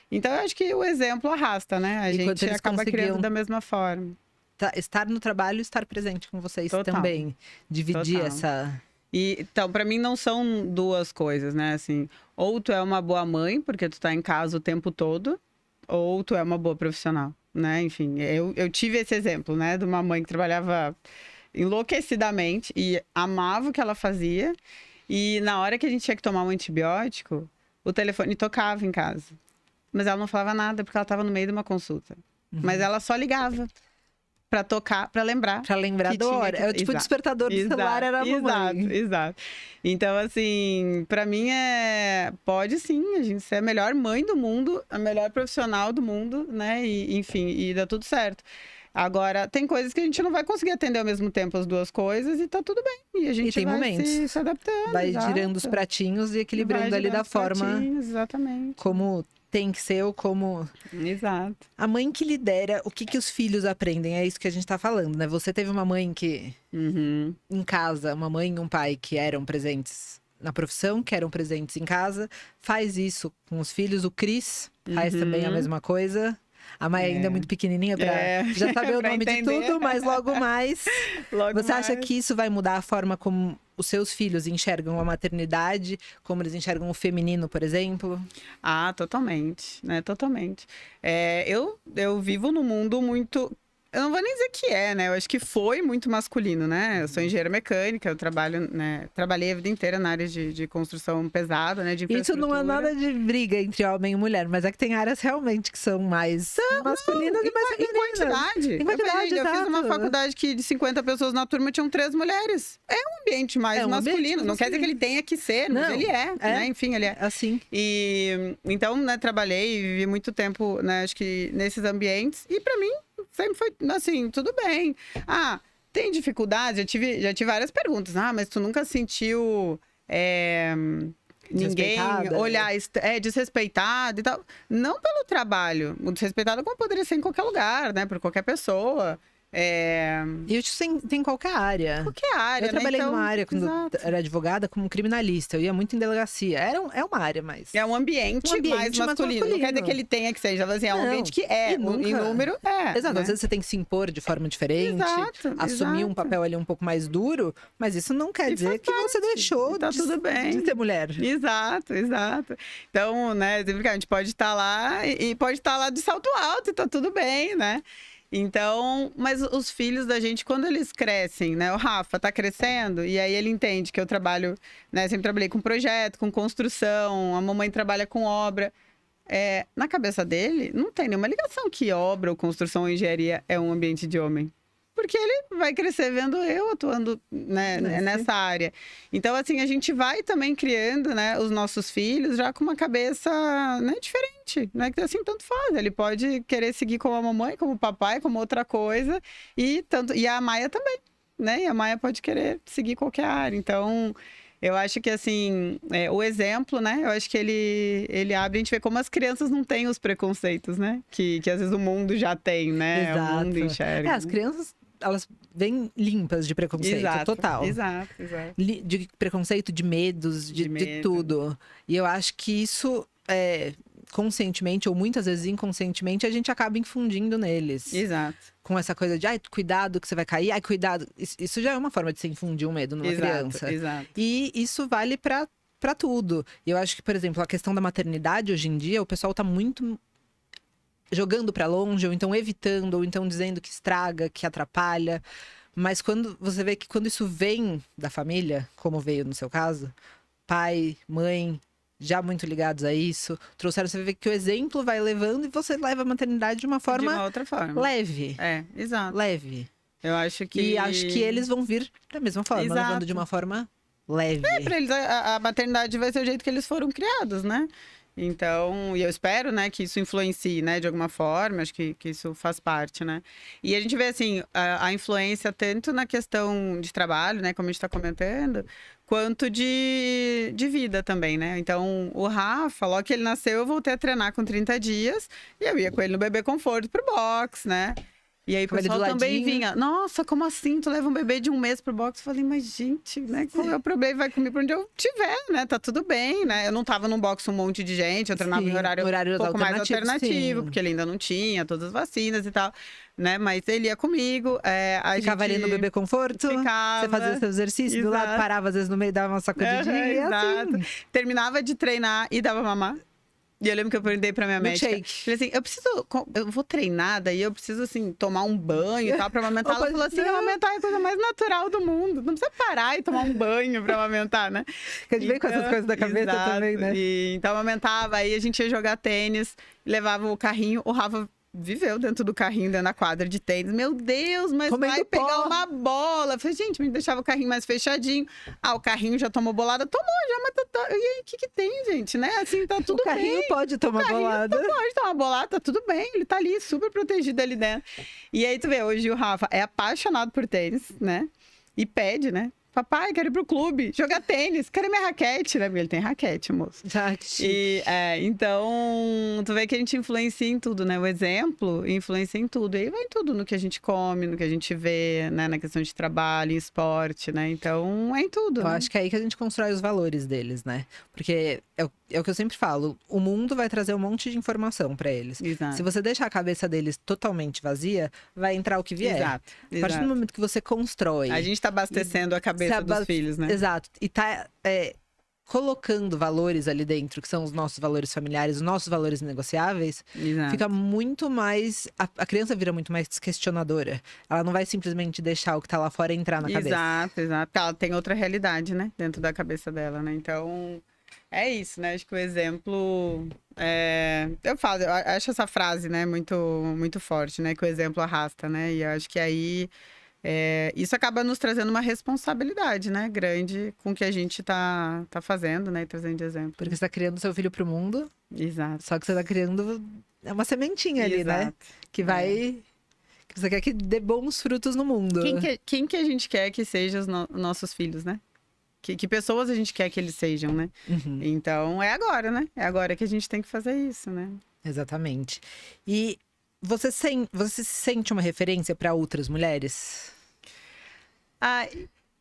Então, eu acho que o exemplo arrasta, né? A gente acaba criando da mesma forma. Estar no trabalho e estar presente com vocês Total. também. Dividir Total. essa... Então, para mim não são duas coisas, né? Assim, ou tu é uma boa mãe, porque tu tá em casa o tempo todo, ou tu é uma boa profissional, né? Enfim, eu tive esse exemplo, né? De uma mãe que trabalhava enlouquecidamente e amava o que ela fazia. E na hora que a gente tinha que tomar um antibiótico, o telefone tocava em casa. Mas ela não falava nada, porque ela estava no meio de uma consulta. Mas ela só ligava. Pra tocar, pra lembrar. Pra lembrar da hora. É o tipo de despertador do celular, era a mamãe. Exato. Então, assim, pra mim pode sim, a gente ser a melhor mãe do mundo, a melhor profissional do mundo, né? E, enfim, e dá tudo certo. Agora, tem coisas que a gente não vai conseguir atender ao mesmo tempo as duas coisas e tá tudo bem. E a gente vai se adaptando. Vai girando os pratinhos e equilibrando ali da forma. Exatamente. Como tem que ser ou como... Exato. A mãe que lidera, o que os filhos aprendem? É isso que a gente tá falando, né? Você teve uma mãe que, em casa, uma mãe e um pai que eram presentes na profissão, que eram presentes em casa. Faz isso com os filhos. O Cris faz também a mesma coisa. A Maia ainda é muito pequenininha para já saber o nome de tudo, mas logo mais. Você acha que isso vai mudar a forma como os seus filhos enxergam a maternidade, como eles enxergam o feminino, por exemplo? Ah, totalmente, né? Totalmente. Eu vivo num mundo muito... Eu não vou nem dizer que né? Eu acho que foi muito masculino, né? Eu sou engenheira mecânica, eu trabalho, né? Trabalhei a vida inteira na área de construção pesada, né? De Isso não é nada de briga entre homem e mulher, mas é que tem áreas realmente que são mais masculinas e mais femininas. Em quantidade. Eu fiz uma faculdade que de 50 pessoas na turma tinham 3 mulheres. É um ambiente mais masculino. Não quer dizer que ele tenha que ser, mas ele né? Enfim, ele é. Assim. E então, né, trabalhei e vivi muito tempo, né, acho que nesses ambientes. E pra mim, sempre foi assim, tudo bem. Tem dificuldade? Já tive várias perguntas. Mas tu nunca sentiu ninguém olhar desrespeitado e tal? Não pelo trabalho. O desrespeitado como poderia ser em qualquer lugar, né? Por qualquer pessoa. E isso tem em qualquer área. Qualquer área, Eu trabalhei numa área, quando era advogada, como criminalista. Eu ia muito em delegacia. É uma área mais... É um ambiente mais masculino. Não quer dizer que ele tenha que seja. Assim, é um ambiente que em número, Exato, né? às vezes você tem que se impor de forma diferente. Assumir um papel ali um pouco mais duro. Mas isso não quer dizer que você deixou de ser mulher. Exato. Então, né, a gente pode estar lá e pode estar lá de salto alto e tá tudo bem, né? Então, mas os filhos da gente, quando eles crescem, né? O Rafa tá crescendo e aí ele entende que eu trabalho, né? Sempre trabalhei com projeto, com construção, a mamãe trabalha com obra. Na cabeça dele, não tem nenhuma ligação que obra ou construção ou engenharia é um ambiente de homem. Porque ele vai crescer vendo eu atuando, né, nessa área. Então, assim, a gente vai também criando, né, os nossos filhos já com uma cabeça, né, diferente, né? Que assim, tanto faz. Ele pode querer seguir como a mamãe, como o papai, como outra coisa. E a Maia também, né? E a Maia pode querer seguir qualquer área. Então, eu acho que, assim, o exemplo, né? Eu acho que ele abre, a gente vê como as crianças não têm os preconceitos, né? Que às vezes o mundo já tem, né? Exato. O mundo enxerga. As crianças... elas vêm limpas de preconceito, Exato, total. Exato. De preconceito, de medos, de medo. tudo. E eu acho que isso, conscientemente ou muitas vezes inconscientemente, a gente acaba infundindo neles. Exato. Com essa coisa de, ai, cuidado que você vai cair, ai, cuidado. Isso já é uma forma de se infundir um medo numa criança. Exato. E isso vale pra tudo. E eu acho que, por exemplo, a questão da maternidade hoje em dia, o pessoal tá muito jogando pra longe, ou então evitando, ou então dizendo que estraga, que atrapalha. Mas quando você vê que quando isso vem da família, como veio no seu caso, pai, mãe, já muito ligados a isso, trouxeram, você vê que o exemplo vai levando e você leva a maternidade de uma forma De uma outra forma. leve. Exato. Leve. Eu acho que... E acho que eles vão vir da mesma forma, Exato. levando de uma forma leve. Pra eles, a maternidade vai ser o jeito que eles foram criados, né? Então, e eu espero, né, que isso influencie, né, de alguma forma, acho que isso faz parte, né? E a gente vê, assim, a influência tanto na questão de trabalho, né, como a gente está comentando, quanto de vida também, né? Então, o Rafa, logo que ele nasceu, eu voltei a treinar com 30 dias e eu ia com ele no bebê conforto pro box, né? E aí o pessoal também vinha, nossa, como assim? Tu leva um bebê de 1 mês pro box? Eu falei, mas gente, né? Qual é o problema? Vai comigo pra onde eu tiver, né? Tá tudo bem, né? Eu não tava num box um monte de gente, eu treinava em horário um pouco mais alternativo, porque ele ainda não tinha todas as vacinas e tal, né? Mas ele ia comigo. Ficava ali no bebê conforto, ficava, você fazia seu exercício, do lado parava às vezes no meio, dava uma sacudidinha e exato. assim. Terminava de treinar e dava mamar. E eu lembro que eu perguntei pra minha médica. Falei assim, eu vou treinar, daí eu preciso, assim, tomar um banho e tal pra amamentar. Ela falou assim, amamentar é a coisa mais natural do mundo. Não precisa parar e tomar um banho pra amamentar, né? Porque vem com essas coisas da cabeça também, né? Então amamentava, aí a gente ia jogar tênis, levava o carrinho, o Rafa viveu dentro do carrinho, dentro da quadra de tênis. Meu Deus, mas vai pegar uma bola. Eu falei, gente, me deixava o carrinho mais fechadinho. O carrinho já tomou bolada? Tomou já, mas e aí, o que tem, gente, né? Assim, tá tudo bem. O carrinho pode tomar bolada. Pode tomar bolada, tá tudo bem. Ele tá ali, super protegido ali dentro. E aí, tu vê, hoje o Rafa é apaixonado por tênis, né? E pede, né? Papai, quero ir pro clube, jogar tênis, quero minha raquete, né? Porque ele tem raquete, moço. E, então, tu vê que a gente influencia em tudo, né? O exemplo influencia em tudo. E aí vai em tudo, no que a gente come, no que a gente vê, né? Na questão de trabalho, em esporte, né? Então, é em tudo. Eu acho que é aí que a gente constrói os valores deles, né? Porque é o que eu sempre falo, o mundo vai trazer um monte de informação pra eles. Exato. Se você deixar a cabeça deles totalmente vazia, vai entrar o que vier. Exato. A partir do momento que você constrói... A gente tá abastecendo a cabeça dos filhos, né? Exato. E tá colocando valores ali dentro, que são os nossos valores familiares, os nossos valores negociáveis, fica muito mais... A criança vira muito mais questionadora. Ela não vai simplesmente deixar o que tá lá fora entrar na cabeça. Exato. Porque ela tem outra realidade, né? Dentro da cabeça dela, né? Então... É isso, né? Acho que o exemplo... eu acho essa frase, né? Muito, muito forte, né? Que o exemplo arrasta, né? E eu acho que aí... isso acaba nos trazendo uma responsabilidade, né? Grande com o que a gente tá fazendo, né? E trazendo de exemplo. Porque você tá criando seu filho pro mundo. Exato. Só que você tá criando uma sementinha ali, né? Que vai... Que você quer que dê bons frutos no mundo. Quem que a gente quer que sejam os nossos filhos, né? Que pessoas a gente quer que eles sejam, né? Uhum. Então, é agora, né? É agora que a gente tem que fazer isso, né? Exatamente. E você se sente uma referência para outras mulheres?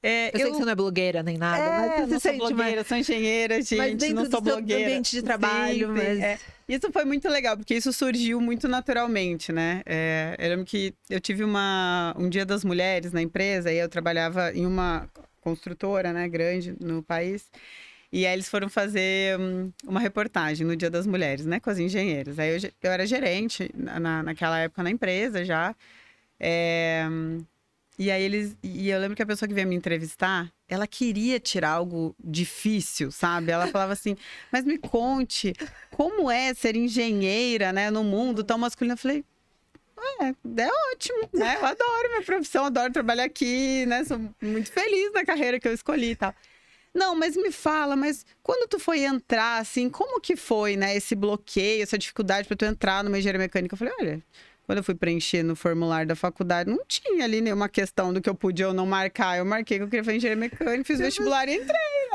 Eu sei que você não é blogueira nem nada, mas você não sou blogueira, sou engenheira, gente, mas dentro não sou do blogueira. ambiente de trabalho, sim. Isso foi muito legal, porque isso surgiu muito naturalmente, né? Eu lembro que eu tive um Dia das Mulheres na empresa, e eu trabalhava em uma construtora, né, grande no país. E aí eles foram fazer uma reportagem no Dia das Mulheres, né, com as engenheiras. Aí eu era gerente naquela época na empresa já. E aí e eu lembro que a pessoa que veio me entrevistar, ela queria tirar algo difícil, sabe? Ela falava assim, mas me conte, como é ser engenheira, né, no mundo tão masculino? Eu falei, é ótimo, né? Eu adoro minha profissão, adoro trabalhar aqui, né? Sou muito feliz na carreira que eu escolhi e tal. Não, mas me fala, mas quando tu foi entrar, assim, como que foi, né? Esse bloqueio, essa dificuldade para tu entrar numa engenharia mecânica? Eu falei, olha, quando eu fui preencher no formulário da faculdade, não tinha ali nenhuma questão do que eu podia ou não marcar. Eu marquei que eu queria fazer engenharia mecânica, fiz vestibular e entrei,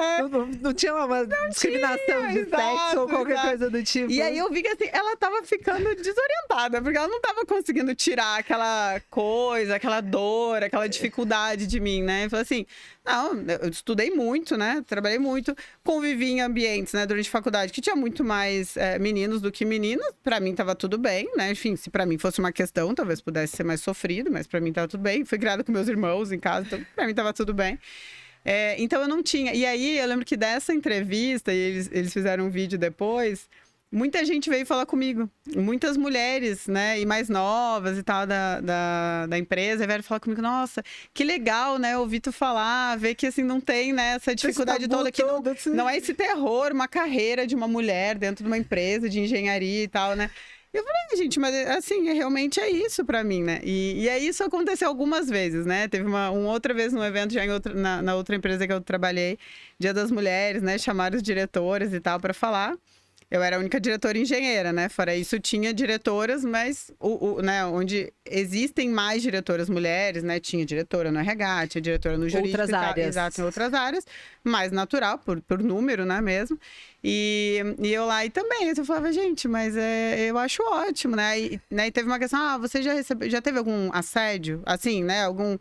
Não tinha uma discriminação de sexo ou qualquer coisa do tipo. E aí eu vi que assim, ela tava ficando desorientada, porque ela não tava conseguindo tirar aquela coisa, aquela dor, aquela dificuldade de mim, né? E falei assim, não, eu estudei muito, né? Trabalhei muito, convivi em ambientes, né, durante a faculdade, que tinha muito mais meninos do que meninas. Pra mim tava tudo bem, né? Enfim, se pra mim fosse uma questão, talvez pudesse ser mais sofrido, mas pra mim tava tudo bem. Fui criada com meus irmãos em casa, então pra mim tava tudo bem. Então eu não tinha. E aí eu lembro que dessa entrevista, e eles fizeram um vídeo depois, muita gente veio falar comigo. Muitas mulheres, né? E mais novas e tal da empresa vieram falar comigo. Nossa, que legal, né? Ouvir tu falar, ver que assim não tem, né, essa dificuldade toda que não é esse terror, uma carreira de uma mulher dentro de uma empresa de engenharia e tal, né? Eu falei, gente, mas assim, realmente é isso pra mim, né? E aí isso aconteceu algumas vezes, né? Teve uma outra vez num evento já na outra empresa que eu trabalhei, Dia das Mulheres, né? Chamaram os diretores e tal pra falar. Eu era a única diretora engenheira, né? Fora isso, tinha diretoras, mas né, onde existem mais diretoras mulheres, né? Tinha diretora no RH, tinha diretora no jurídico. Outras áreas. Exato, em outras áreas. Mais natural, por número, né, mesmo. E eu lá e também. Eu falava, gente, mas eu acho ótimo, né? E teve uma questão, você já teve algum assédio? Assim, né? Alguma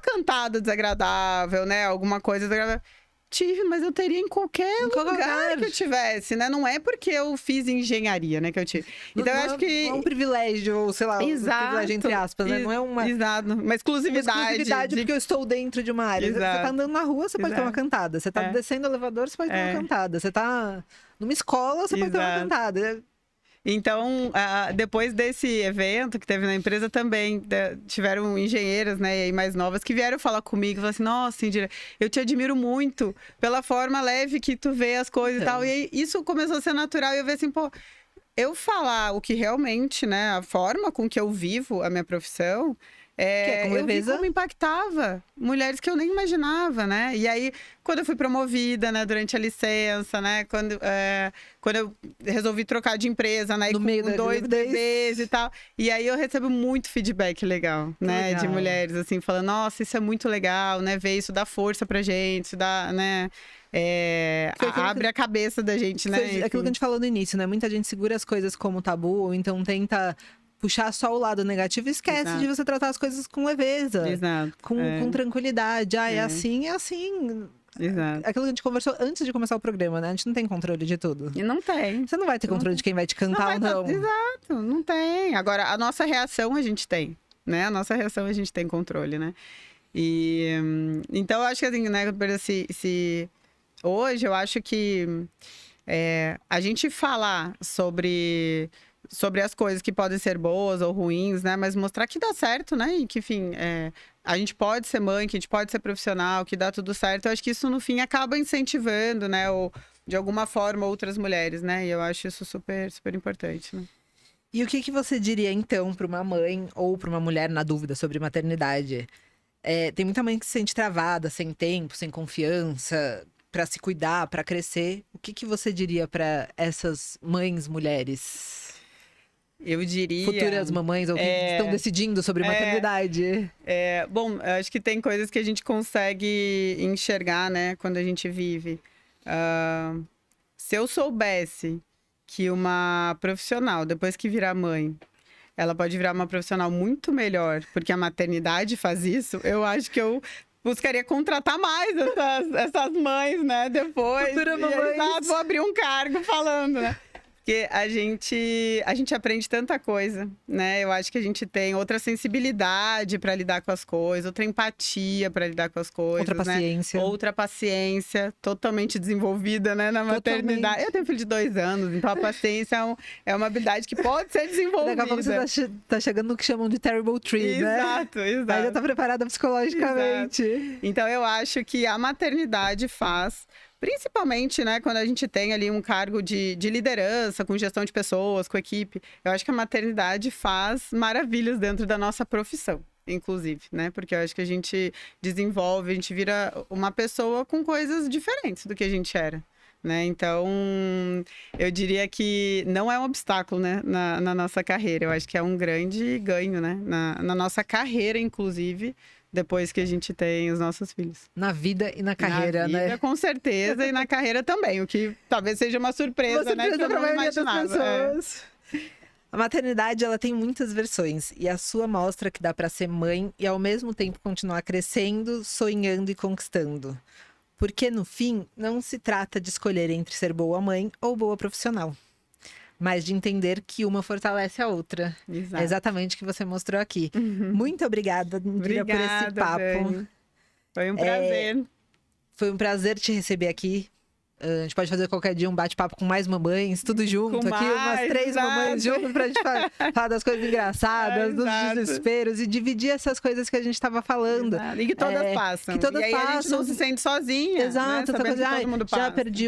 cantada desagradável, né? Alguma coisa desagradável. Tive, mas eu teria em qualquer lugar que eu tivesse, né? Não é porque eu fiz engenharia, né, que eu tive. Então, eu acho que... Não é um privilégio, ou sei lá, Exato, um privilégio entre aspas, né? Não é uma... Exato, uma exclusividade. Uma exclusividade porque eu estou dentro de uma área. Exato. Você tá andando na rua, você pode ter uma cantada. Você tá descendo o elevador, você pode ter uma cantada. Você tá numa escola, você pode ter uma cantada. Então, depois desse evento que teve na empresa também, tiveram engenheiras, né, e aí mais novas, que vieram falar comigo, falaram assim, nossa, Indira, eu te admiro muito pela forma leve que tu vê as coisas e tal. E aí, isso começou a ser natural, e eu vi assim, pô, eu falar o que realmente, né, a forma com que eu vivo a minha profissão... eu vi como impactava mulheres que eu nem imaginava, né? E aí, quando eu fui promovida, né, durante a licença, né, quando eu resolvi trocar de empresa, né, no meio com 2 bebês e tal, e aí eu recebo muito feedback legal, né, de mulheres, assim, falando, nossa, isso é muito legal, né, ver isso dá força pra gente, isso dá, né... abre a cabeça da gente, né? Aquilo que a gente falou no início, né? Muita gente segura as coisas como tabu, ou então tenta puxar só o lado negativo e esquece de você tratar as coisas com leveza. Com tranquilidade. É assim, é assim. Exato. Aquilo que a gente conversou antes de começar o programa, né? A gente não tem controle de tudo. E não tem. Você não vai ter controle de quem vai te cantar ou não. Exato, não tem. Agora, a nossa reação a gente tem, né? A nossa reação a gente tem controle, né? E então eu acho que assim, né? Hoje eu acho que a gente falar sobre as coisas que podem ser boas ou ruins, né? Mas mostrar que dá certo, né? E que, enfim, a gente pode ser mãe, que a gente pode ser profissional, que dá tudo certo. Eu acho que isso, no fim, acaba incentivando, né? Ou, de alguma forma, outras mulheres, né? E eu acho isso super, super importante, né? E o que você diria, então, para uma mãe ou para uma mulher na dúvida sobre maternidade? Tem muita mãe que se sente travada, sem tempo, sem confiança, para se cuidar, para crescer. O que você diria para essas mães mulheres? Eu diria... Futuras mamães ou que estão decidindo sobre maternidade. Bom, acho que tem coisas que a gente consegue enxergar, né? Quando a gente vive. Se eu soubesse que uma profissional, depois que virar mãe, ela pode virar uma profissional muito melhor, porque a maternidade faz isso, eu acho que eu buscaria contratar mais essas mães, né? Depois. Futura mamães. Vou abrir um cargo falando, né? Porque a gente aprende tanta coisa, né? Eu acho que a gente tem outra sensibilidade para lidar com as coisas, outra empatia para lidar com as coisas, outra paciência. Né? Outra paciência, totalmente desenvolvida, né? Na maternidade. Eu tenho filho de 2 anos, então a paciência é uma habilidade que pode ser desenvolvida. Daqui a pouco você tá chegando no que chamam de terrible tree, né? Exato. Aí já tá preparada psicologicamente. Exato. Então eu acho que a maternidade faz... Principalmente, né, quando a gente tem ali um cargo de liderança, com gestão de pessoas, com equipe. Eu acho que a maternidade faz maravilhas dentro da nossa profissão, inclusive, né? Porque eu acho que a gente desenvolve, a gente vira uma pessoa com coisas diferentes do que a gente era, né? Então, eu diria que não é um obstáculo, né, na nossa carreira. Eu acho que é um grande ganho, né? Na nossa carreira, inclusive, depois que a gente tem os nossos filhos. Na vida e na carreira, na vida, né? com certeza, e na carreira também, o que talvez seja uma surpresa, né? Que eu pra não maioria das imaginava. pessoas. A maternidade, ela tem muitas versões. E a sua mostra que dá pra ser mãe e ao mesmo tempo continuar crescendo, sonhando e conquistando. Porque no fim, não se trata de escolher entre ser boa mãe ou boa profissional, mas de entender que uma fortalece a outra. Exato. É exatamente o que você mostrou aqui. Muito obrigada, Indira, por esse papo. Dani. Foi um prazer. Foi um prazer te receber aqui. A gente pode fazer qualquer dia um bate-papo com mais mamães, tudo junto Com aqui, umas mais, 3 exato. mamães juntas pra gente falar das coisas engraçadas, dos Exato. desesperos e dividir essas coisas que a gente tava falando. Exato. E que todas passam. que todas e aí a gente não passam. se sente sozinha. Exato, né? essa Sabendo coisa, que todo mundo já passa. perdi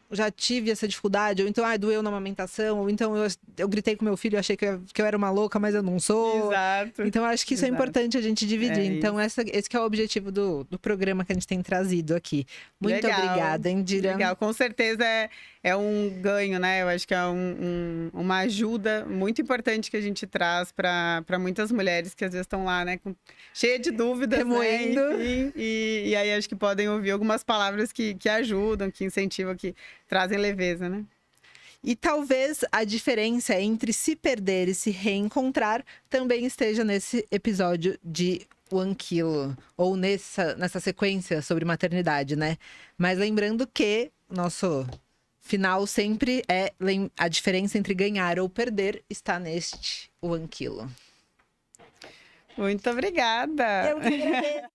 já tive essa dificuldade, ou então, doeu na amamentação, ou então eu gritei com meu filho e achei que eu era uma louca, mas eu não sou. Exato. Então, acho que isso é Exato. importante a gente dividir. É Então, esse que é o objetivo do programa que a gente tem trazido aqui. Muito Legal. obrigada, Indira. Legal, com certeza é um ganho, né? Eu acho que é uma ajuda muito importante que a gente traz para muitas mulheres que às vezes estão lá, né, cheia de dúvidas, Remoendo. né? Enfim, e aí acho que podem ouvir algumas palavras que ajudam, que incentivam, que trazem leveza, né? E talvez a diferença entre se perder e se reencontrar também esteja nesse episódio de 1 quilo, ou nessa sequência sobre maternidade, né? Mas lembrando que nosso final sempre é a diferença entre ganhar ou perder está neste 1 quilo. Muito obrigada! Eu que agradeço.